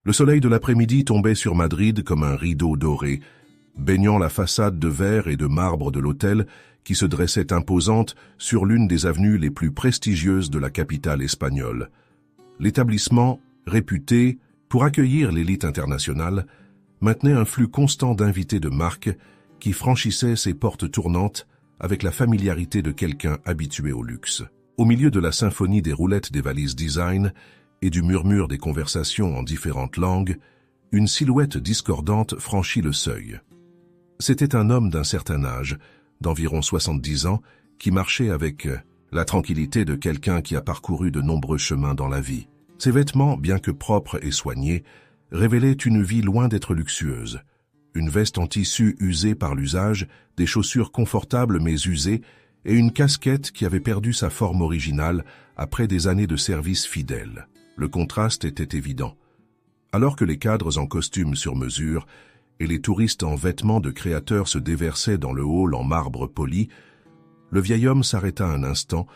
Le soleil de l'après-midi tombait sur Madrid comme un rideau doré, baignant la façade de verre et de marbre de l'hôtel qui se dressait imposante sur l'une des avenues les plus prestigieuses de la capitale espagnole. L'établissement, réputé pour accueillir l'élite internationale, maintenait un flux constant d'invités de marque qui franchissaient ses portes tournantes avec la familiarité de quelqu'un habitué au luxe. Au milieu de la symphonie des roulettes des valises design et du murmure des conversations en différentes langues, une silhouette discordante franchit le seuil. C'était un homme d'un certain âge, d'environ 70 ans, qui marchait avec la tranquillité de quelqu'un qui a parcouru de nombreux chemins dans la vie. Ses vêtements, bien que propres et soignés, révélaient une vie loin d'être luxueuse. Une veste en tissu usée par l'usage, des chaussures confortables mais usées, et une casquette qui avait perdu sa forme originale après des années de service fidèle. Le contraste était évident. Alors que les cadres en costume sur mesure et les touristes en vêtements de créateurs se déversaient dans le hall en marbre poli, le vieil homme s'arrêta un instant,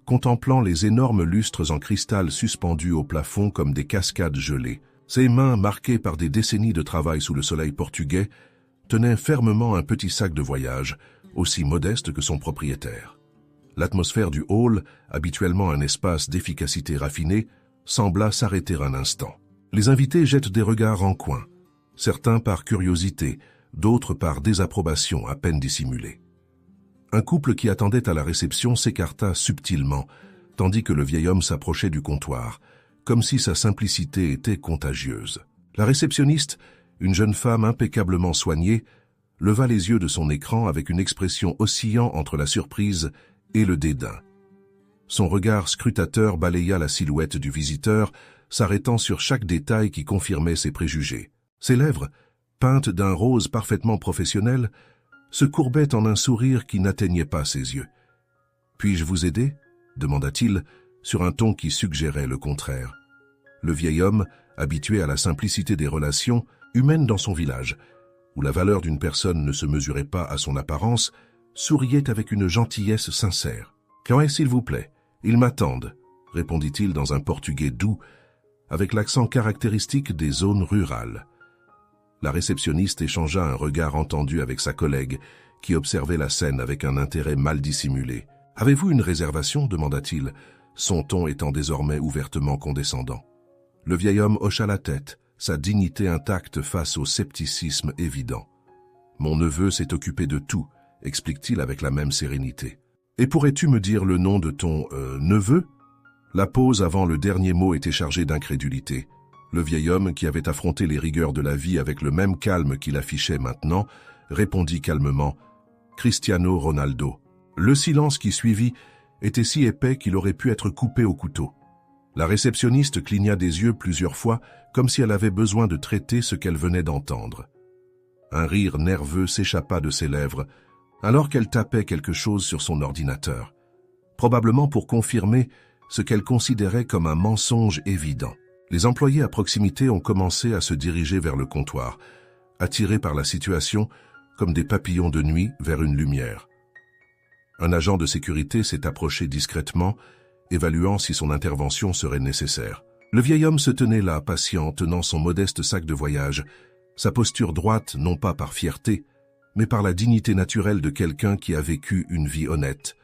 contemplant les énormes lustres en cristal suspendus au plafond comme des cascades gelées. Ses mains, marquées par des décennies de travail sous le soleil portugais, tenaient fermement un petit sac de voyage, aussi modeste que son propriétaire. L'atmosphère du hall, habituellement un espace d'efficacité raffinée, sembla s'arrêter un instant. Les invités jettent des regards en coin, certains par curiosité, d'autres par désapprobation à peine dissimulée. Un couple qui attendait à la réception s'écarta subtilement, tandis que le vieil homme s'approchait du comptoir, comme si sa simplicité était contagieuse. La réceptionniste, une jeune femme impeccablement soignée, leva les yeux de son écran avec une expression oscillant entre la surprise et le dédain. Son regard scrutateur balaya la silhouette du visiteur, s'arrêtant sur chaque détail qui confirmait ses préjugés. Ses lèvres, peintes d'un rose parfaitement professionnel, se courbaient en un sourire qui n'atteignait pas ses yeux. « Puis-je vous aider ?» demanda-t-il, sur un ton qui suggérait le contraire. Le vieil homme, habitué à la simplicité des relations humaines dans son village, où la valeur d'une personne ne se mesurait pas à son apparence, souriait avec une gentillesse sincère. « Quand est-ce, s'il vous plaît? Ils m'attendent, » répondit-il dans un portugais doux, avec l'accent caractéristique des zones rurales. La réceptionniste échangea un regard entendu avec sa collègue, qui observait la scène avec un intérêt mal dissimulé. « Avez-vous une réservation ?» demanda-t-il, son ton étant désormais ouvertement condescendant. Le vieil homme hocha la tête, sa dignité intacte face au scepticisme évident. « Mon neveu s'est occupé de tout, » explique-t-il avec la même sérénité. « Et pourrais-tu me dire le nom de ton neveu ?» La pause avant le dernier mot était chargée d'incrédulité. Le vieil homme, qui avait affronté les rigueurs de la vie avec le même calme qu'il affichait maintenant, répondit calmement « Cristiano Ronaldo ». Le silence qui suivit était si épais qu'il aurait pu être coupé au couteau. La réceptionniste cligna des yeux plusieurs fois, comme si elle avait besoin de traiter ce qu'elle venait d'entendre. Un rire nerveux s'échappa de ses lèvres, alors qu'elle tapait quelque chose sur son ordinateur, probablement pour confirmer ce qu'elle considérait comme un mensonge évident. Les employés à proximité ont commencé à se diriger vers le comptoir, attirés par la situation comme des papillons de nuit vers une lumière. Un agent de sécurité s'est approché discrètement, évaluant si son intervention serait nécessaire. Le vieil homme se tenait là, patient, tenant son modeste sac de voyage, sa posture droite non pas par fierté, mais par la dignité naturelle de quelqu'un qui a vécu une vie honnête.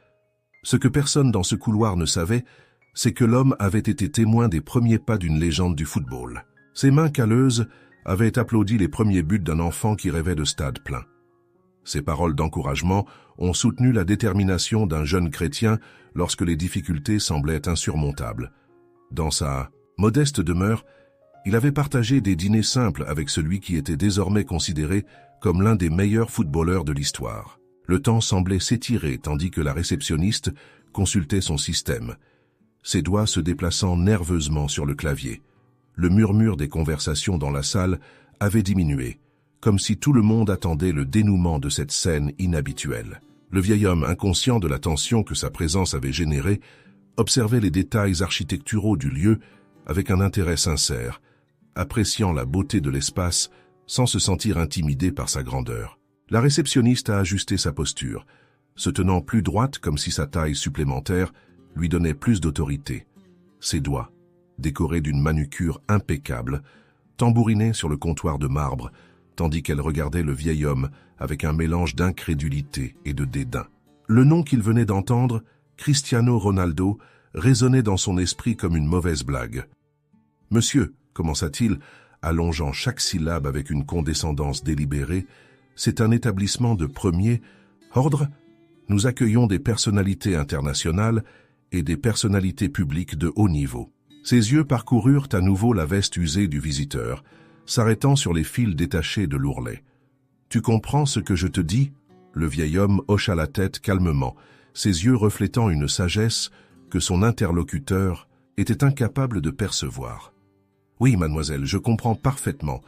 Ce que personne dans ce couloir ne savait, c'est que l'homme avait été témoin des premiers pas d'une légende du football. Ses mains calleuses avaient applaudi les premiers buts d'un enfant qui rêvait de stade plein. Ses paroles d'encouragement ont soutenu la détermination d'un jeune chrétien lorsque les difficultés semblaient insurmontables. Dans sa modeste demeure, il avait partagé des dîners simples avec celui qui était désormais considéré comme l'un des meilleurs footballeurs de l'histoire. Le temps semblait s'étirer tandis que la réceptionniste consultait son système, ses doigts se déplaçant nerveusement sur le clavier. Le murmure des conversations dans la salle avait diminué, comme si tout le monde attendait le dénouement de cette scène inhabituelle. Le vieil homme, inconscient de la tension que sa présence avait générée, observait les détails architecturaux du lieu avec un intérêt sincère, appréciant la beauté de l'espace sans se sentir intimidé par sa grandeur. La réceptionniste a ajusté sa posture, se tenant plus droite comme si sa taille supplémentaire lui donnait plus d'autorité. Ses doigts, décorés d'une manucure impeccable, tambourinait sur le comptoir de marbre, tandis qu'elle regardait le vieil homme avec un mélange d'incrédulité et de dédain. Le nom qu'il venait d'entendre, Cristiano Ronaldo, résonnait dans son esprit comme une mauvaise blague. « Monsieur », commença-t-il, allongeant chaque syllabe avec une condescendance délibérée, « c'est un établissement de premier ordre. Nous accueillons des personnalités internationales et des personnalités publiques de haut niveau. » Ses yeux parcoururent à nouveau la veste usée du visiteur, s'arrêtant sur les fils détachés de l'ourlet. « Tu comprends ce que je te dis ?» Le vieil homme hocha la tête calmement, ses yeux reflétant une sagesse que son interlocuteur était incapable de percevoir. « Oui, mademoiselle, je comprends parfaitement.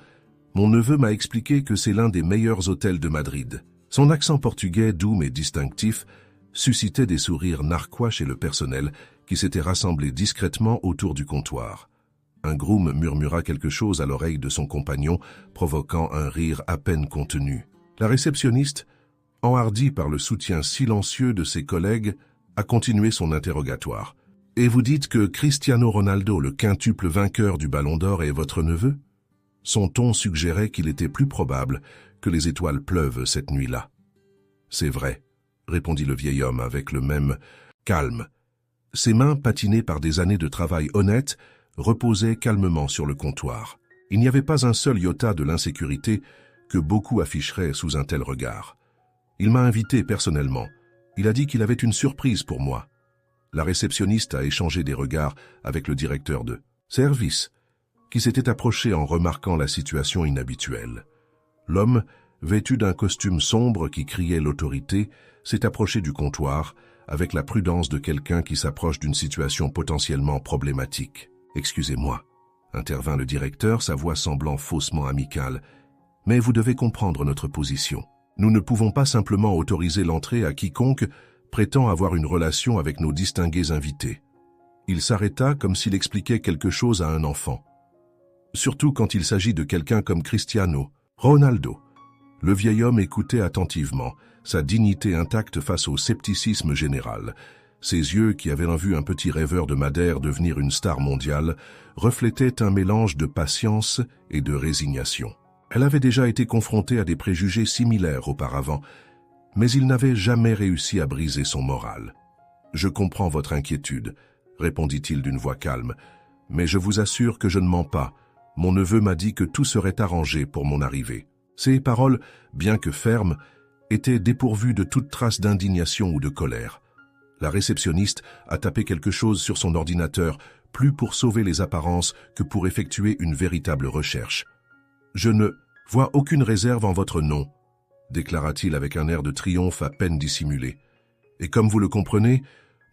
Mon neveu m'a expliqué que c'est l'un des meilleurs hôtels de Madrid. » Son accent portugais doux mais distinctif suscitait des sourires narquois chez le personnel qui s'était rassemblé discrètement autour du comptoir. Un groom murmura quelque chose à l'oreille de son compagnon, provoquant un rire à peine contenu. La réceptionniste, enhardie par le soutien silencieux de ses collègues, a continué son interrogatoire. « Et vous dites que Cristiano Ronaldo, le quintuple vainqueur du Ballon d'Or, est votre neveu ?» Son ton suggérait qu'il était plus probable que les étoiles pleuvent cette nuit-là. « C'est vrai », répondit le vieil homme avec le même calme. Ses mains, patinées par des années de travail honnête, reposaient calmement sur le comptoir. Il n'y avait pas un seul iota de l'insécurité que beaucoup afficheraient sous un tel regard. Il m'a invité personnellement. Il a dit qu'il avait une surprise pour moi. La réceptionniste a échangé des regards avec le directeur de service, qui s'était approché en remarquant la situation inhabituelle. L'homme, vêtu d'un costume sombre qui criait l'autorité, s'est approché du comptoir avec la prudence de quelqu'un qui s'approche d'une situation potentiellement problématique. « Excusez-moi », intervint le directeur, sa voix semblant faussement amicale, « mais vous devez comprendre notre position. Nous ne pouvons pas simplement autoriser l'entrée à quiconque prétend avoir une relation avec nos distingués invités. » Il s'arrêta comme s'il expliquait quelque chose à un enfant. Surtout quand il s'agit de quelqu'un comme Cristiano Ronaldo. Le vieil homme écoutait attentivement, sa dignité intacte face au scepticisme général. Ses yeux, qui avaient vu un petit rêveur de Madère devenir une star mondiale, reflétaient un mélange de patience et de résignation. Elle avait déjà été confrontée à des préjugés similaires auparavant, mais il n'avait jamais réussi à briser son moral. « Je comprends votre inquiétude », répondit-il d'une voix calme, « mais je vous assure que je ne mens pas. Mon neveu m'a dit que tout serait arrangé pour mon arrivée. » Ces paroles, bien que fermes, étaient dépourvues de toute trace d'indignation ou de colère. La réceptionniste a tapé quelque chose sur son ordinateur, plus pour sauver les apparences que pour effectuer une véritable recherche. « Je ne vois aucune réserve en votre nom », déclara-t-il avec un air de triomphe à peine dissimulé. « Et comme vous le comprenez,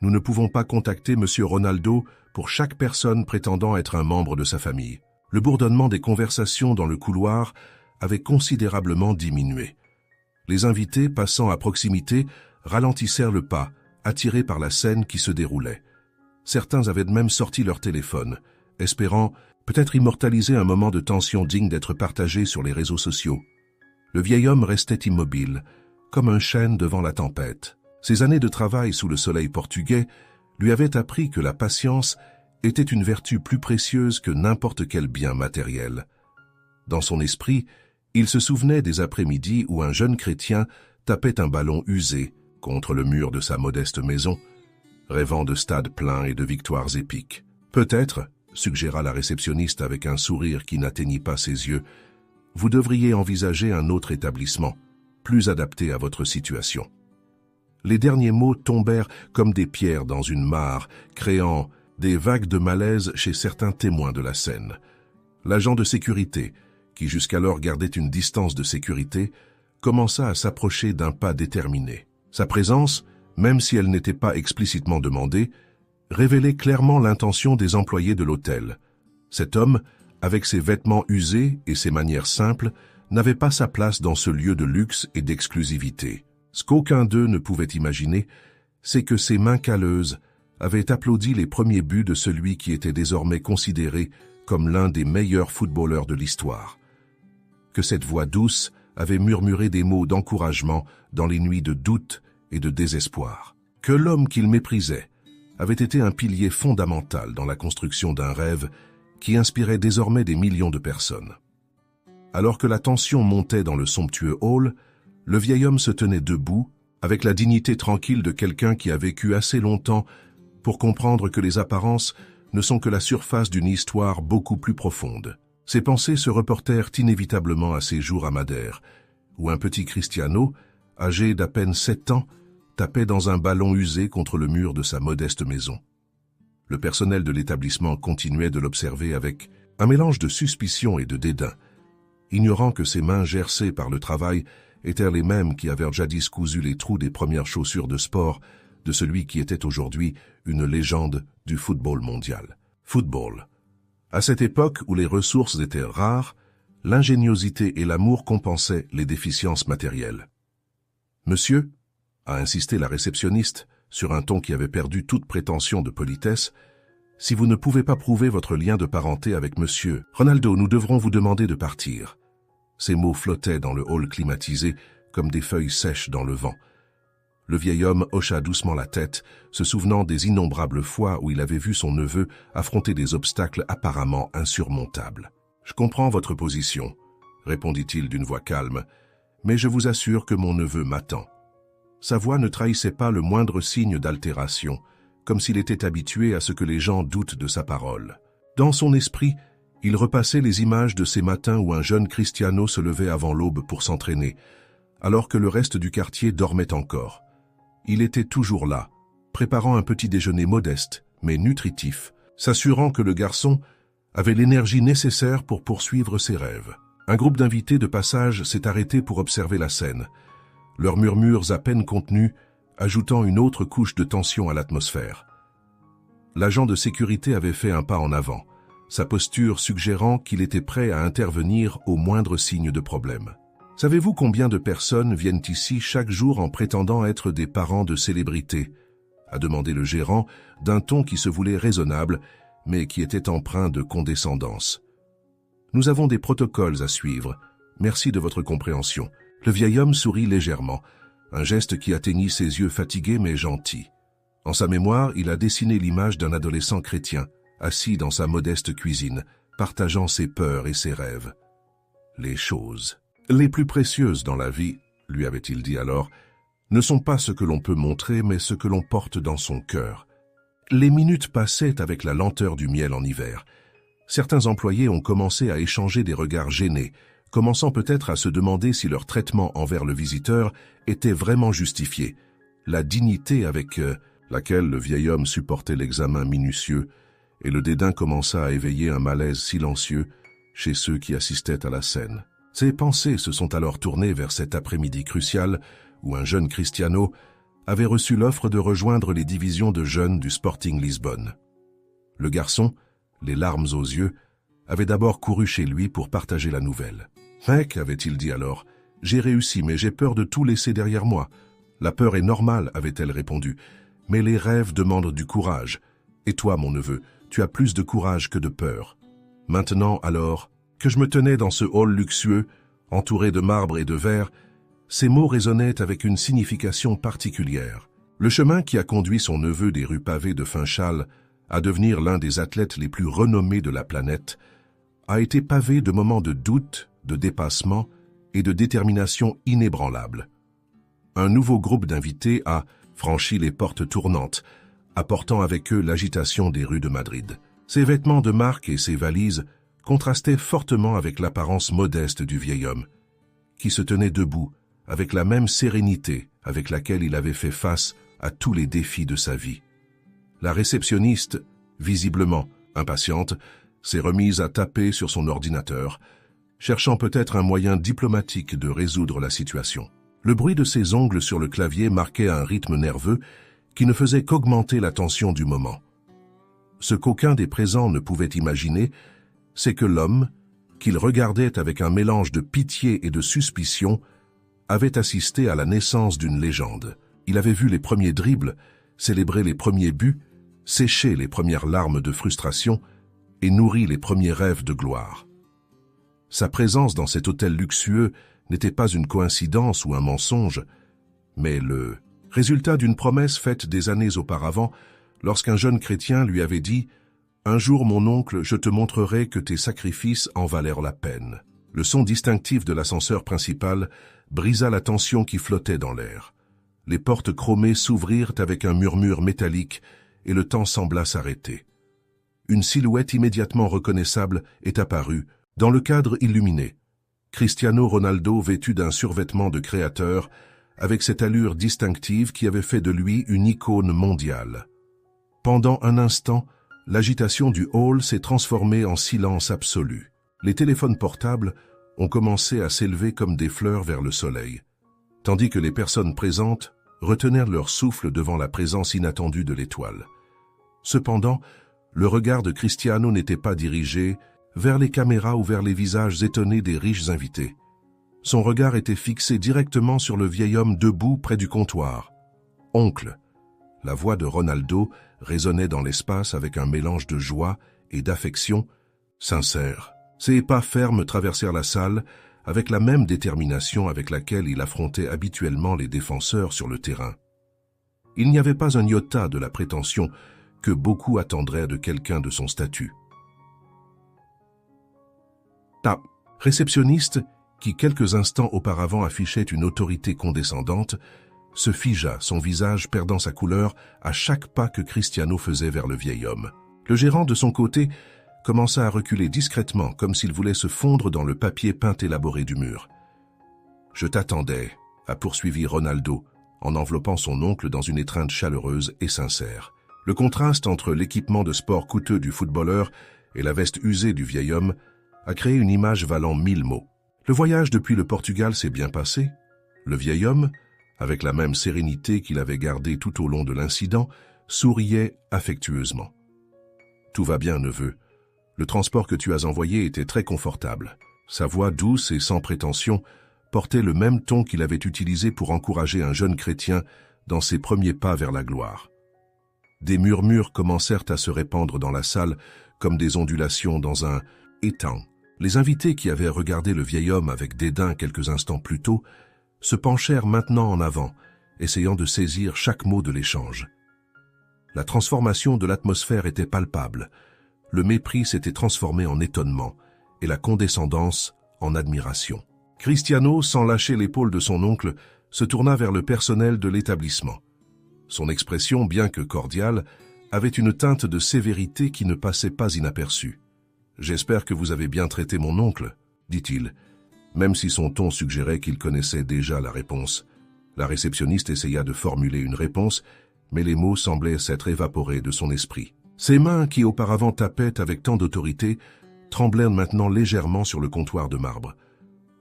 nous ne pouvons pas contacter M. Ronaldo pour chaque personne prétendant être un membre de sa famille. » Le bourdonnement des conversations dans le couloir avait considérablement diminué. Les invités, passant à proximité, ralentissèrent le pas, attirés par la scène qui se déroulait. Certains avaient même sorti leur téléphone, espérant peut-être immortaliser un moment de tension digne d'être partagé sur les réseaux sociaux. Le vieil homme restait immobile, comme un chêne devant la tempête. Ses années de travail sous le soleil portugais lui avaient appris que la patience était une vertu plus précieuse que n'importe quel bien matériel. Dans son esprit, il se souvenait des après-midi où un jeune chrétien tapait un ballon usé contre le mur de sa modeste maison, rêvant de stades pleins et de victoires épiques. « Peut-être, » suggéra la réceptionniste avec un sourire qui n'atteignit pas ses yeux, « vous devriez envisager un autre établissement, plus adapté à votre situation. » Les derniers mots tombèrent comme des pierres dans une mare, créant des vagues de malaise chez certains témoins de la scène. L'agent de sécurité, qui jusqu'alors gardait une distance de sécurité, commença à s'approcher d'un pas déterminé. Sa présence, même si elle n'était pas explicitement demandée, révélait clairement l'intention des employés de l'hôtel. Cet homme, avec ses vêtements usés et ses manières simples, n'avait pas sa place dans ce lieu de luxe et d'exclusivité. Ce qu'aucun d'eux ne pouvait imaginer, c'est que ses mains calleuses avaient applaudi les premiers buts de celui qui était désormais considéré comme l'un des meilleurs footballeurs de l'histoire. Que cette voix douce avait murmuré des mots d'encouragement dans les nuits de doute et de désespoir. Que l'homme qu'il méprisait avait été un pilier fondamental dans la construction d'un rêve qui inspirait désormais des millions de personnes. Alors que la tension montait dans le somptueux hall, le vieil homme se tenait debout, avec la dignité tranquille de quelqu'un qui a vécu assez longtemps pour comprendre que les apparences ne sont que la surface d'une histoire beaucoup plus profonde. Ses pensées se reportèrent inévitablement à ses jours à Madère, où un petit Cristiano, âgé d'à peine 7 ans, tapait dans un ballon usé contre le mur de sa modeste maison. Le personnel de l'établissement continuait de l'observer avec un mélange de suspicion et de dédain, ignorant que ses mains gercées par le travail étaient les mêmes qui avaient jadis cousu les trous des premières chaussures de sport de celui qui était aujourd'hui une légende du football mondial. Football. À cette époque où les ressources étaient rares, l'ingéniosité et l'amour compensaient les déficiences matérielles. « Monsieur » a insisté la réceptionniste, sur un ton qui avait perdu toute prétention de politesse, « si vous ne pouvez pas prouver votre lien de parenté avec monsieur Ronaldo, nous devrons vous demander de partir. » Ces mots flottaient dans le hall climatisé comme des feuilles sèches dans le vent. Le vieil homme hocha doucement la tête, se souvenant des innombrables fois où il avait vu son neveu affronter des obstacles apparemment insurmontables. « Je comprends votre position, » répondit-il d'une voix calme, « mais je vous assure que mon neveu m'attend. » Sa voix ne trahissait pas le moindre signe d'altération, comme s'il était habitué à ce que les gens doutent de sa parole. Dans son esprit, il repassait les images de ces matins où un jeune Cristiano se levait avant l'aube pour s'entraîner, alors que le reste du quartier dormait encore. Il était toujours là, préparant un petit déjeuner modeste, mais nutritif, s'assurant que le garçon avait l'énergie nécessaire pour poursuivre ses rêves. Un groupe d'invités de passage s'est arrêté pour observer la scène, leurs murmures à peine contenus ajoutant une autre couche de tension à l'atmosphère. L'agent de sécurité avait fait un pas en avant, sa posture suggérant qu'il était prêt à intervenir au moindre signe de problème. « Savez-vous combien de personnes viennent ici chaque jour en prétendant être des parents de célébrités ?» a demandé le gérant d'un ton qui se voulait raisonnable, mais qui était empreint de condescendance. « Nous avons des protocoles à suivre. Merci de votre compréhension. » Le vieil homme sourit légèrement, un geste qui atteignit ses yeux fatigués mais gentils. En sa mémoire, il a dessiné l'image d'un adolescent chrétien, assis dans sa modeste cuisine, partageant ses peurs et ses rêves. Les choses les plus précieuses dans la vie, lui avait-il dit alors, ne sont pas ce que l'on peut montrer, mais ce que l'on porte dans son cœur. Les minutes passaient avec la lenteur du miel en hiver. Certains employés ont commencé à échanger des regards gênés, commençant peut-être à se demander si leur traitement envers le visiteur était vraiment justifié. La dignité avec laquelle le vieil homme supportait l'examen minutieux et le dédain commença à éveiller un malaise silencieux chez ceux qui assistaient à la scène. Ses pensées se sont alors tournées vers cet après-midi crucial où un jeune Cristiano avait reçu l'offre de rejoindre les divisions de jeunes du Sporting Lisbonne. Le garçon, les larmes aux yeux, avait d'abord couru chez lui pour partager la nouvelle. « Mec, avait-il dit alors, j'ai réussi, mais j'ai peur de tout laisser derrière moi. »« La peur est normale, avait-elle répondu, mais les rêves demandent du courage. Et toi, mon neveu, tu as plus de courage que de peur. Maintenant, alors, que je me tenais dans ce hall luxueux, entouré de marbre et de verre, ces mots résonnaient avec une signification particulière. Le chemin qui a conduit son neveu des rues pavées de Funchal à devenir l'un des athlètes les plus renommés de la planète a été pavé de moments de doute, de dépassement et de détermination inébranlable. Un nouveau groupe d'invités a franchi les portes tournantes, apportant avec eux l'agitation des rues de Madrid. Ses vêtements de marque et ses valises contrastaient fortement avec l'apparence modeste du vieil homme, qui se tenait debout avec la même sérénité avec laquelle il avait fait face à tous les défis de sa vie. La réceptionniste, visiblement impatiente, s'est remise à taper sur son ordinateur, cherchant peut-être un moyen diplomatique de résoudre la situation. Le bruit de ses ongles sur le clavier marquait un rythme nerveux qui ne faisait qu'augmenter la tension du moment. Ce qu'aucun des présents ne pouvait imaginer, c'est que l'homme, qu'il regardait avec un mélange de pitié et de suspicion, avait assisté à la naissance d'une légende. Il avait vu les premiers dribbles, célébrer les premiers buts, sécher les premières larmes de frustration et nourri les premiers rêves de gloire. Sa présence dans cet hôtel luxueux n'était pas une coïncidence ou un mensonge, mais le résultat d'une promesse faite des années auparavant lorsqu'un jeune chrétien lui avait dit « Un jour, mon oncle, je te montrerai que tes sacrifices en valèrent la peine. Le son distinctif de l'ascenseur principal brisa la tension qui flottait dans l'air. Les portes chromées s'ouvrirent avec un murmure métallique et le temps sembla s'arrêter. Une silhouette immédiatement reconnaissable est apparue, dans le cadre illuminé. Cristiano Ronaldo vêtu d'un survêtement de créateur, avec cette allure distinctive qui avait fait de lui une icône mondiale. Pendant un instant, l'agitation du hall s'est transformée en silence absolu. Les téléphones portables ont commencé à s'élever comme des fleurs vers le soleil, tandis que les personnes présentes retenèrent leur souffle devant la présence inattendue de l'étoile. Cependant, le regard de Cristiano n'était pas dirigé vers les caméras ou vers les visages étonnés des riches invités. Son regard était fixé directement sur le vieil homme debout près du comptoir. « Oncle !» La voix de Ronaldo résonnait dans l'espace avec un mélange de joie et d'affection sincère. Ses pas fermes traversèrent la salle avec la même détermination avec laquelle il affrontait habituellement les défenseurs sur le terrain. Il n'y avait pas un iota de la prétention que beaucoup attendraient de quelqu'un de son statut. Ta réceptionniste, qui quelques instants auparavant affichait une autorité condescendante, se figea, son visage perdant sa couleur à chaque pas que Cristiano faisait vers le vieil homme. Le gérant, de son côté, commença à reculer discrètement, comme s'il voulait se fondre dans le papier peint élaboré du mur. « Je t'attendais », a poursuivi Ronaldo, en enveloppant son oncle dans une étreinte chaleureuse et sincère. Le contraste entre l'équipement de sport coûteux du footballeur et la veste usée du vieil homme a créé une image valant 1000 mots. Le voyage depuis le Portugal s'est bien passé. Le vieil homme, avec la même sérénité qu'il avait gardée tout au long de l'incident, souriait affectueusement. « Tout va bien, neveu. Le transport que tu as envoyé était très confortable. » Sa voix douce et sans prétention portait le même ton qu'il avait utilisé pour encourager un jeune chrétien dans ses premiers pas vers la gloire. Des murmures commencèrent à se répandre dans la salle comme des ondulations dans un étang. Les invités qui avaient regardé le vieil homme avec dédain quelques instants plus tôt se penchèrent maintenant en avant, essayant de saisir chaque mot de l'échange. La transformation de l'atmosphère était palpable. Le mépris s'était transformé en étonnement et la condescendance en admiration. Cristiano, sans lâcher l'épaule de son oncle, se tourna vers le personnel de l'établissement. Son expression, bien que cordiale, avait une teinte de sévérité qui ne passait pas inaperçue. « J'espère que vous avez bien traité mon oncle, » dit-il, même si son ton suggérait qu'il connaissait déjà la réponse. La réceptionniste essaya de formuler une réponse, mais les mots semblaient s'être évaporés de son esprit. Ses mains, qui auparavant tapaient avec tant d'autorité, tremblèrent maintenant légèrement sur le comptoir de marbre.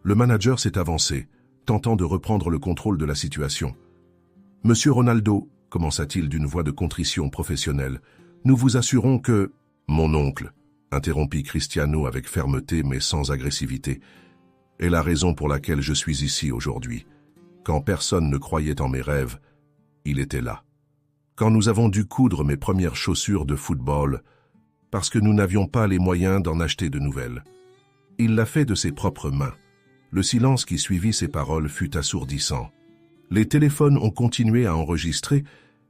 Le manager s'est avancé, tentant de reprendre le contrôle de la situation. « Monsieur Ronaldo, » commença-t-il d'une voix de contrition professionnelle, « nous vous assurons que... » « Mon oncle, » interrompit Cristiano avec fermeté mais sans agressivité, « est la raison pour laquelle je suis ici aujourd'hui. Quand personne ne croyait en mes rêves, il était là. Quand nous avons dû coudre mes premières chaussures de football, parce que nous n'avions pas les moyens d'en acheter de nouvelles. Il l'a fait de ses propres mains. Le silence qui suivit ces paroles fut assourdissant. Les téléphones ont continué à enregistrer,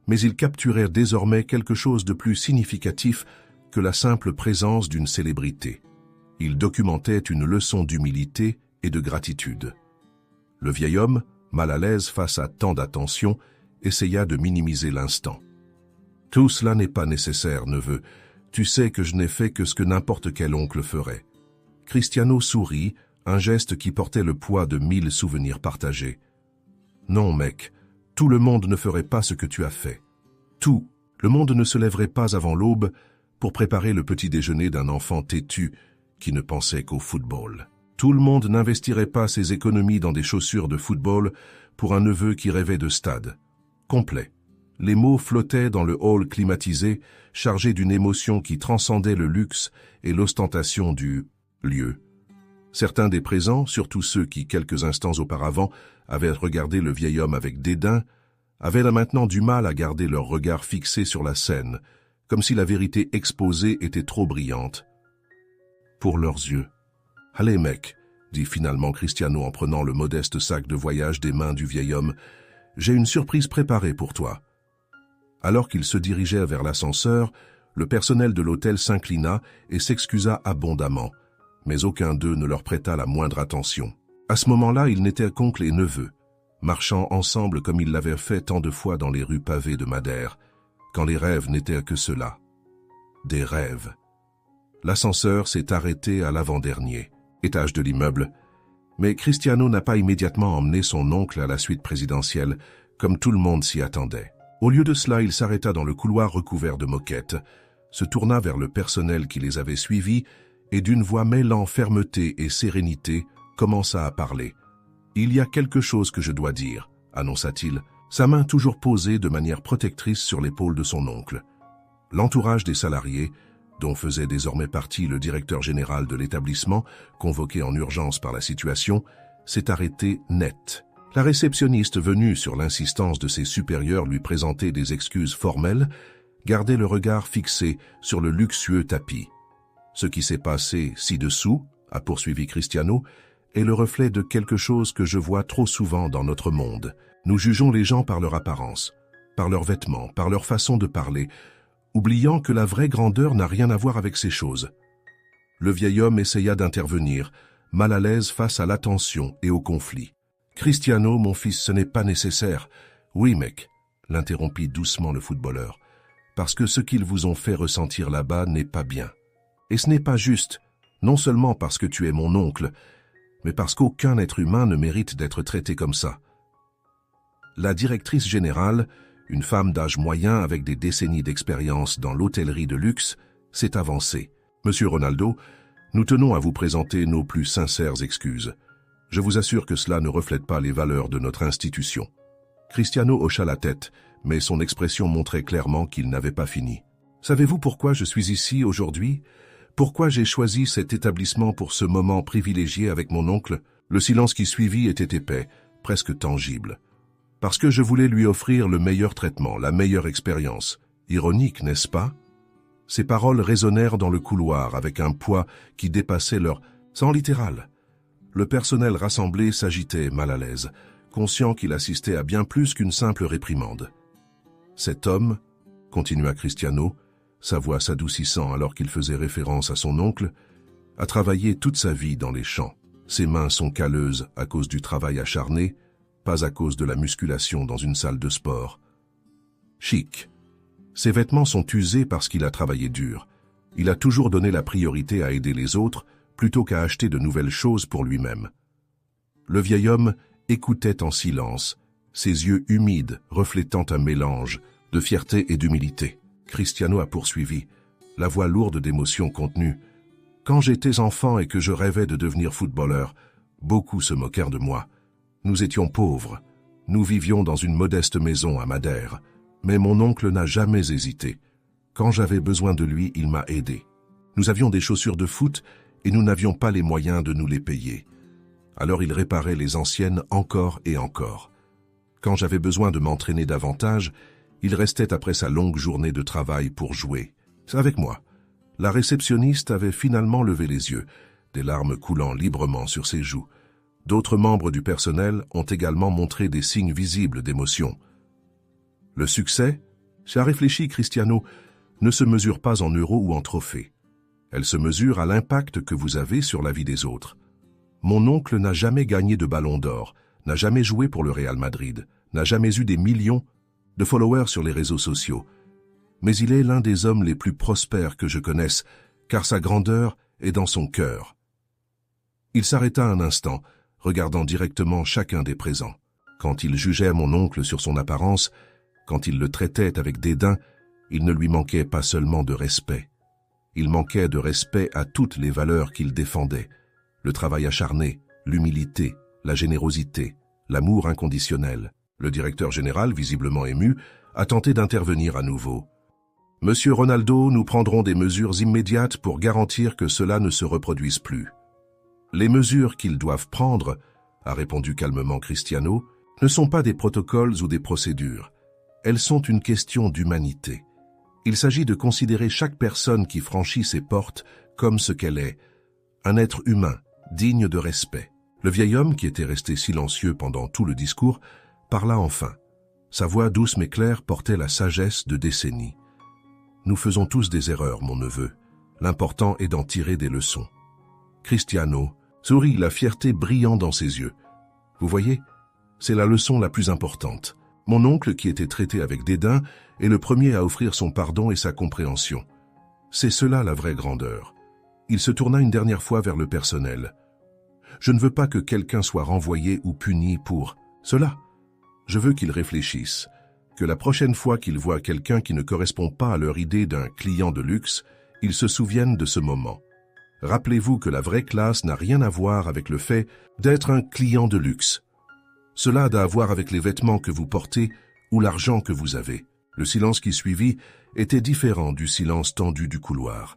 mais ils capturèrent désormais quelque chose de plus significatif que la simple présence d'une célébrité. Ils documentaient une leçon d'humilité et de gratitude. Le vieil homme, mal à l'aise face à tant d'attention, essaya de minimiser l'instant. « Tout cela n'est pas nécessaire, neveu. Tu sais que je n'ai fait que ce que n'importe quel oncle ferait. » Cristiano sourit, un geste qui portait le poids de 1000 souvenirs partagés. « Non, mec, tout le monde ne ferait pas ce que tu as fait. Tout, le monde ne se lèverait pas avant l'aube pour préparer le petit déjeuner d'un enfant têtu qui ne pensait qu'au football. Tout le monde n'investirait pas ses économies dans des chaussures de football pour un neveu qui rêvait de stade. Complet. » Les mots flottaient dans le hall climatisé, chargés d'une émotion qui transcendait le luxe et l'ostentation du lieu. Certains des présents, surtout ceux qui, quelques instants auparavant, avaient regardé le vieil homme avec dédain, avaient là maintenant du mal à garder leur regard fixé sur la scène, comme si la vérité exposée était trop brillante pour leurs yeux. « Allez, mec », dit finalement Cristiano en prenant le modeste sac de voyage des mains du vieil homme, « j'ai une surprise préparée pour toi. » Alors qu'il se dirigeait vers l'ascenseur, Le personnel de l'hôtel s'inclina et s'excusa abondamment, mais aucun d'eux ne leur prêta la moindre attention. À ce moment-là, ils n'étaient qu'oncle et neveu, marchant ensemble comme ils l'avaient fait tant de fois dans les rues pavées de Madère, quand les rêves n'étaient que cela. Des rêves. L'ascenseur s'est arrêté à l'avant-dernier étage de l'immeuble, mais Cristiano n'a pas immédiatement emmené son oncle à la suite présidentielle, comme tout le monde s'y attendait. Au lieu de cela, il s'arrêta dans le couloir recouvert de moquettes, se tourna vers le personnel qui les avait suivis et d'une voix mêlant fermeté et sérénité, commença à parler. « Il y a quelque chose que je dois dire », annonça-t-il, sa main toujours posée de manière protectrice sur l'épaule de son oncle. L'entourage des salariés, dont faisait désormais partie le directeur général de l'établissement, convoqué en urgence par la situation, s'est arrêté net. La réceptionniste, venue sur l'insistance de ses supérieurs lui présenter des excuses formelles, gardait le regard fixé sur le luxueux tapis. Ce qui s'est passé ci-dessous, a poursuivi Cristiano, est le reflet de quelque chose que je vois trop souvent dans notre monde. Nous jugeons les gens par leur apparence, par leurs vêtements, par leur façon de parler, oubliant que la vraie grandeur n'a rien à voir avec ces choses. Le vieil homme essaya d'intervenir, mal à l'aise face à l'attention et au conflit. « Cristiano, mon fils, ce n'est pas nécessaire. »« Oui, mec, » l'interrompit doucement le footballeur, « parce que ce qu'ils vous ont fait ressentir là-bas n'est pas bien. Et ce n'est pas juste, non seulement parce que tu es mon oncle, mais parce qu'aucun être humain ne mérite d'être traité comme ça. » La directrice générale, une femme d'âge moyen avec des décennies d'expérience dans l'hôtellerie de luxe, s'est avancée. « Monsieur Ronaldo, nous tenons à vous présenter nos plus sincères excuses. Je vous assure que cela ne reflète pas les valeurs de notre institution. » Cristiano hocha la tête, mais son expression montrait clairement qu'il n'avait pas fini. « Savez-vous pourquoi je suis ici aujourd'hui ? Pourquoi j'ai choisi cet établissement pour ce moment privilégié avec mon oncle ?» Le silence qui suivit était épais, presque tangible. « Parce que je voulais lui offrir le meilleur traitement, la meilleure expérience. Ironique, n'est-ce pas ?» Ces paroles résonnèrent dans le couloir avec un poids qui dépassait leur sens littéral. Le personnel rassemblé s'agitait mal à l'aise, conscient qu'il assistait à bien plus qu'une simple réprimande. « Cet homme, » continua Cristiano, sa voix s'adoucissant alors qu'il faisait référence à son oncle, « a travaillé toute sa vie dans les champs. Ses mains sont calleuses à cause du travail acharné, pas à cause de la musculation dans une salle de sport. Chic. Ses vêtements sont usés parce qu'il a travaillé dur. Il a toujours donné la priorité à aider les autres plutôt qu'à acheter de nouvelles choses pour lui-même. » Le vieil homme écoutait en silence, ses yeux humides reflétant un mélange de fierté et d'humilité. Cristiano a poursuivi, la voix lourde d'émotions contenues. « Quand j'étais enfant et que je rêvais de devenir footballeur, beaucoup se moquèrent de moi. Nous étions pauvres. Nous vivions dans une modeste maison à Madère. Mais mon oncle n'a jamais hésité. Quand j'avais besoin de lui, il m'a aidé. Nous avions des chaussures de foot et nous n'avions pas les moyens de nous les payer. Alors il réparait les anciennes encore et encore. Quand j'avais besoin de m'entraîner davantage, il restait après sa longue journée de travail pour jouer. C'est avec moi. » La réceptionniste avait finalement levé les yeux, des larmes coulant librement sur ses joues. D'autres membres du personnel ont également montré des signes visibles d'émotion. Le succès, ça réfléchit Cristiano, ne se mesure pas en euros ou en trophées. Elle se mesure à l'impact que vous avez sur la vie des autres. Mon oncle n'a jamais gagné de ballon d'or, n'a jamais joué pour le Real Madrid, n'a jamais eu des millions de followers sur les réseaux sociaux. Mais il est l'un des hommes les plus prospères que je connaisse, car sa grandeur est dans son cœur. Il s'arrêta un instant, regardant directement chacun des présents. Quand il jugeait mon oncle sur son apparence, quand il le traitait avec dédain, il ne lui manquait pas seulement de respect. Il manquait de respect à toutes les valeurs qu'il défendait. Le travail acharné, l'humilité, la générosité, l'amour inconditionnel. Le directeur général, visiblement ému, a tenté d'intervenir à nouveau. « Monsieur Ronaldo, nous prendrons des mesures immédiates pour garantir que cela ne se reproduise plus. » Les mesures qu'ils doivent prendre, a répondu calmement Cristiano, ne sont pas des protocoles ou des procédures. Elles sont une question d'humanité. Il s'agit de considérer chaque personne qui franchit ces portes comme ce qu'elle est, un être humain, digne de respect. Le vieil homme, qui était resté silencieux pendant tout le discours, parla enfin. Sa voix douce mais claire portait la sagesse de décennies. « Nous faisons tous des erreurs, mon neveu. L'important est d'en tirer des leçons. Cristiano sourit, la fierté brillant dans ses yeux. Vous voyez, c'est la leçon la plus importante. Mon oncle, qui était traité avec dédain, est le premier à offrir son pardon et sa compréhension. C'est cela la vraie grandeur. Il se tourna une dernière fois vers le personnel. Je ne veux pas que quelqu'un soit renvoyé ou puni pour cela. Je veux qu'ils réfléchissent, que la prochaine fois qu'ils voient quelqu'un qui ne correspond pas à leur idée d'un client de luxe, ils se souviennent de ce moment. Rappelez-vous que la vraie classe n'a rien à voir avec le fait d'être un client de luxe. Cela a à voir avec les vêtements que vous portez ou l'argent que vous avez. Le silence qui suivit était différent du silence tendu du couloir.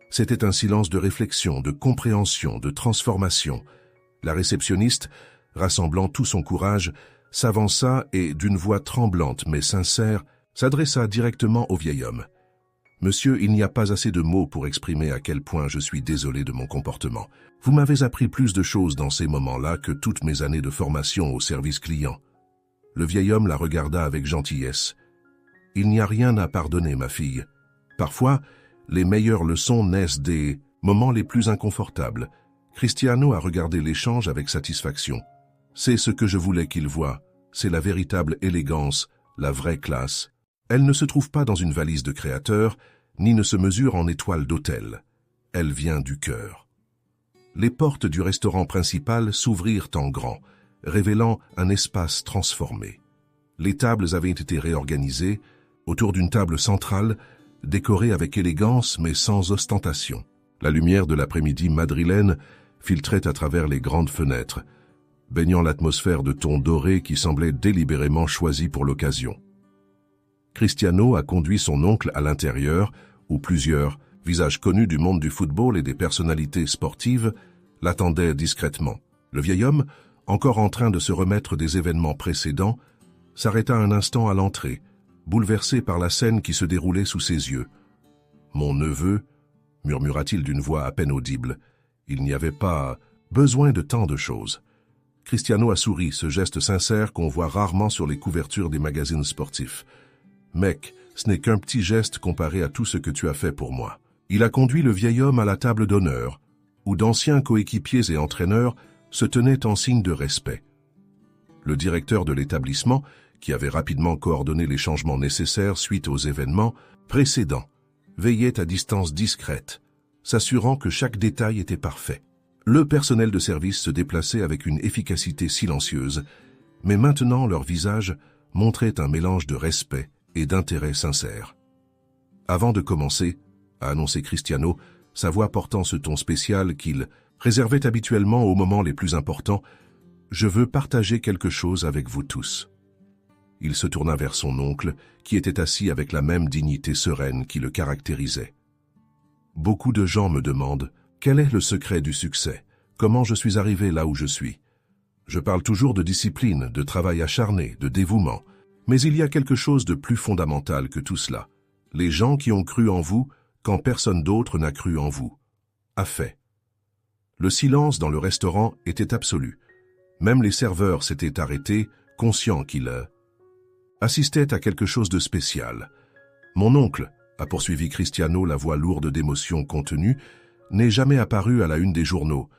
C'était un silence de réflexion, de compréhension, de transformation. La réceptionniste, rassemblant tout son courage, s'avança et, d'une voix tremblante mais sincère, s'adressa directement au vieil homme. « Monsieur, il n'y a pas assez de mots pour exprimer à quel point je suis désolé de mon comportement. Vous m'avez appris plus de choses dans ces moments-là que toutes mes années de formation au service client. » Le vieil homme la regarda avec gentillesse. « Il n'y a rien à pardonner, ma fille. Parfois, les meilleures leçons naissent des moments les plus inconfortables. » Cristiano a regardé l'échange avec satisfaction. C'est ce que je voulais qu'il voie. C'est la véritable élégance, la vraie classe. Elle ne se trouve pas dans une valise de créateur, ni ne se mesure en étoile d'hôtel. Elle vient du cœur. Les portes du restaurant principal s'ouvrirent en grand, révélant un espace transformé. Les tables avaient été réorganisées, autour d'une table centrale, décorée avec élégance mais sans ostentation. La lumière de l'après-midi madrilène filtrait à travers les grandes fenêtres, baignant l'atmosphère de tons dorés qui semblait délibérément choisis pour l'occasion. Cristiano a conduit son oncle à l'intérieur, où plusieurs visages connus du monde du football et des personnalités sportives l'attendaient discrètement. Le vieil homme, encore en train de se remettre des événements précédents, s'arrêta un instant à l'entrée, bouleversé par la scène qui se déroulait sous ses yeux. « Mon neveu » murmura-t-il d'une voix à peine audible. Il n'y avait pas besoin de tant de choses. Cristiano a souri, ce geste sincère qu'on voit rarement sur les couvertures des magazines sportifs. « Mec, ce n'est qu'un petit geste comparé à tout ce que tu as fait pour moi. » Il a conduit le vieil homme à la table d'honneur, où d'anciens coéquipiers et entraîneurs se tenaient en signe de respect. Le directeur de l'établissement, qui avait rapidement coordonné les changements nécessaires suite aux événements précédents, veillait à distance discrète, s'assurant que chaque détail était parfait. Le personnel de service se déplaçait avec une efficacité silencieuse, mais maintenant leur visage montrait un mélange de respect et d'intérêt sincère. Avant de commencer, a annoncé Cristiano, sa voix portant ce ton spécial qu'il réservait habituellement aux moments les plus importants, « Je veux partager quelque chose avec vous tous. » Il se tourna vers son oncle, qui était assis avec la même dignité sereine qui le caractérisait. « Beaucoup de gens me demandent quel est le secret du succès, comment je suis arrivé là où je suis. Je parle toujours de discipline, de travail acharné, de dévouement, mais il y a quelque chose de plus fondamental que tout cela. Les gens qui ont cru en vous quand personne d'autre n'a cru en vous. A fait. » Le silence dans le restaurant était absolu. Même les serveurs s'étaient arrêtés, conscients qu'ils assistaient à quelque chose de spécial. « Mon oncle, » a poursuivi Cristiano, la voix lourde d'émotion contenue, n'est jamais apparu à la une des journaux.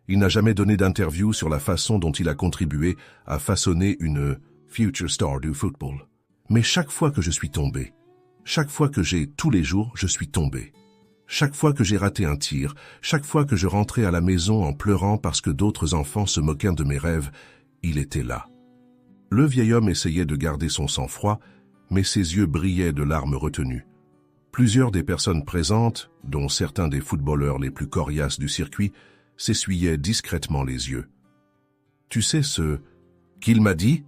Il n'a jamais donné d'interview sur la façon dont il a contribué à façonner une future star du football. Mais chaque fois que je suis tombé, chaque fois que tous les jours, je suis tombé. Chaque fois que j'ai raté un tir, chaque fois que je rentrais à la maison en pleurant parce que d'autres enfants se moquaient de mes rêves, il était là. Le vieil homme essayait de garder son sang-froid, mais ses yeux brillaient de larmes retenues. Plusieurs des personnes présentes, dont certains des footballeurs les plus coriaces du circuit, s'essuyaient discrètement les yeux. « Tu sais ce qu'il m'a dit ?»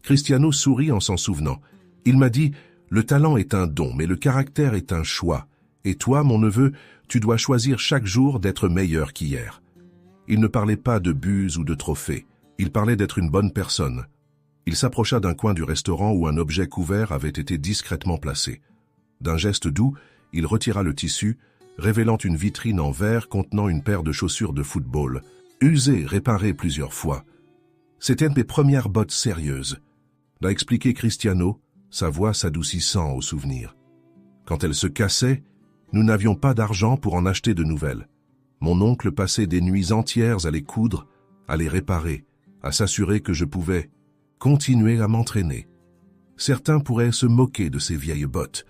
Cristiano sourit en s'en souvenant. « Il m'a dit, le talent est un don, mais le caractère est un choix. Et toi, mon neveu, tu dois choisir chaque jour d'être meilleur qu'hier. » Il ne parlait pas de buts ou de trophées. Il parlait d'être une bonne personne. Il s'approcha d'un coin du restaurant où un objet couvert avait été discrètement placé. D'un geste doux, il retira le tissu, révélant une vitrine en verre contenant une paire de chaussures de football, usées, réparées plusieurs fois. « C'était mes premières bottes sérieuses », l'a expliqué Cristiano, sa voix s'adoucissant au souvenir. « Quand elles se cassaient, nous n'avions pas d'argent pour en acheter de nouvelles. Mon oncle passait des nuits entières à les coudre, à les réparer, à s'assurer que je pouvais continuer à m'entraîner. Certains pourraient se moquer de ces vieilles bottes,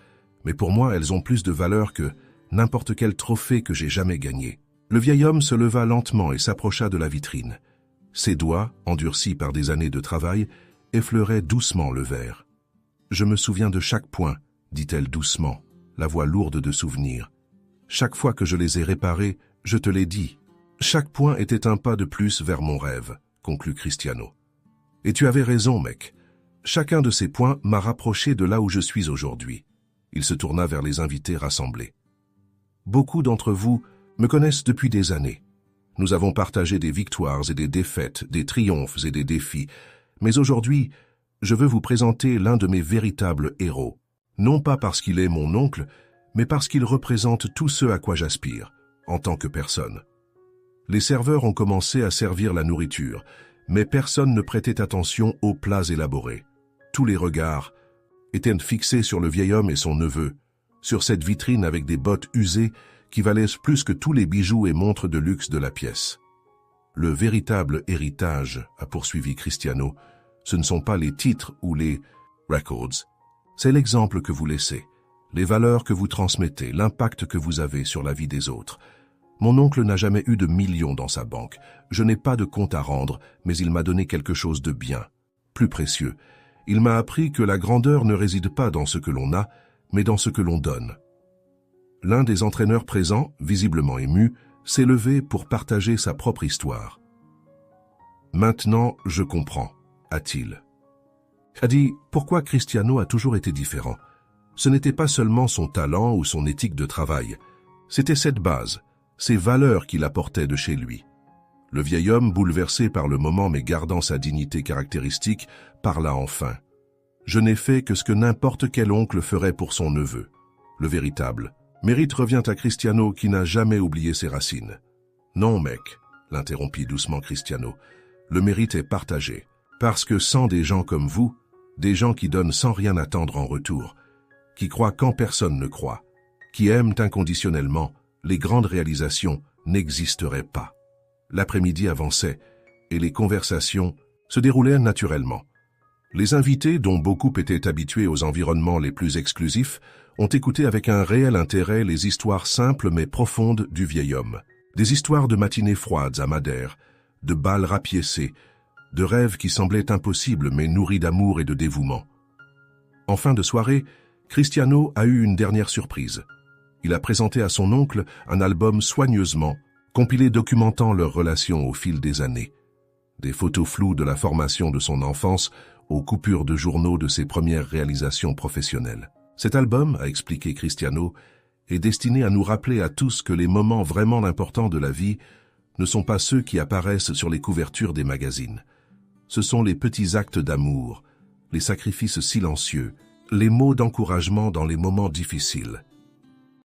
mais pour moi elles ont plus de valeur que n'importe quel trophée que j'ai jamais gagné. Le vieil homme se leva lentement et s'approcha de la vitrine. Ses doigts, endurcis par des années de travail, effleuraient doucement le verre. « Je me souviens de chaque point, dit-elle doucement, la voix lourde de souvenirs. Chaque fois que je les ai réparés, je te l'ai dit. Chaque point était un pas de plus vers mon rêve, conclut Cristiano. Et tu avais raison, mec. Chacun de ces points m'a rapproché de là où je suis aujourd'hui. Il se tourna vers les invités rassemblés. Beaucoup d'entre vous me connaissent depuis des années. Nous avons partagé des victoires et des défaites, des triomphes et des défis. Mais aujourd'hui, je veux vous présenter l'un de mes véritables héros. Non pas parce qu'il est mon oncle, mais parce qu'il représente tout ce à quoi j'aspire, en tant que personne. Les serveurs ont commencé à servir la nourriture, mais personne ne prêtait attention aux plats élaborés. Tous les regards étaient fixés sur le vieil homme et son neveu, sur cette vitrine avec des bottes usées qui valaient plus que tous les bijoux et montres de luxe de la pièce. Le véritable héritage, a poursuivi Cristiano, ce ne sont pas les titres ou les records. C'est l'exemple que vous laissez, les valeurs que vous transmettez, l'impact que vous avez sur la vie des autres. Mon oncle n'a jamais eu de millions dans sa banque. Je n'ai pas de compte à rendre, mais il m'a donné quelque chose de bien, plus précieux. Il m'a appris que la grandeur ne réside pas dans ce que l'on a, mais dans ce que l'on donne. L'un des entraîneurs présents, visiblement ému, s'est levé pour partager sa propre histoire. « Maintenant, je comprends », a-t-il. A dit, pourquoi Cristiano a toujours été différent. Ce n'était pas seulement son talent ou son éthique de travail, c'était cette base, ces valeurs qu'il apportait de chez lui. Le vieil homme, bouleversé par le moment mais gardant sa dignité caractéristique, parla enfin. « Je n'ai fait que ce que n'importe quel oncle ferait pour son neveu. Le véritable mérite revient à Cristiano qui n'a jamais oublié ses racines. »« Non, mec, » l'interrompit doucement Cristiano, « le mérite est partagé, parce que sans des gens comme vous, des gens qui donnent sans rien attendre en retour, qui croient quand personne ne croit, qui aiment inconditionnellement, les grandes réalisations n'existeraient pas. » L'après-midi avançait et les conversations se déroulaient naturellement. Les invités, dont beaucoup étaient habitués aux environnements les plus exclusifs, ont écouté avec un réel intérêt les histoires simples mais profondes du vieil homme. Des histoires de matinées froides à Madère, de bals rapiécés, de rêves qui semblaient impossibles mais nourris d'amour et de dévouement. En fin de soirée, Cristiano a eu une dernière surprise. Il a présenté à son oncle un album soigneusement compilé documentant leur relation au fil des années. Des photos floues de la formation de son enfance aux coupures de journaux de ses premières réalisations professionnelles. Cet album, a expliqué Cristiano, est destiné à nous rappeler à tous que les moments vraiment importants de la vie ne sont pas ceux qui apparaissent sur les couvertures des magazines. Ce sont les petits actes d'amour, les sacrifices silencieux, les mots d'encouragement dans les moments difficiles.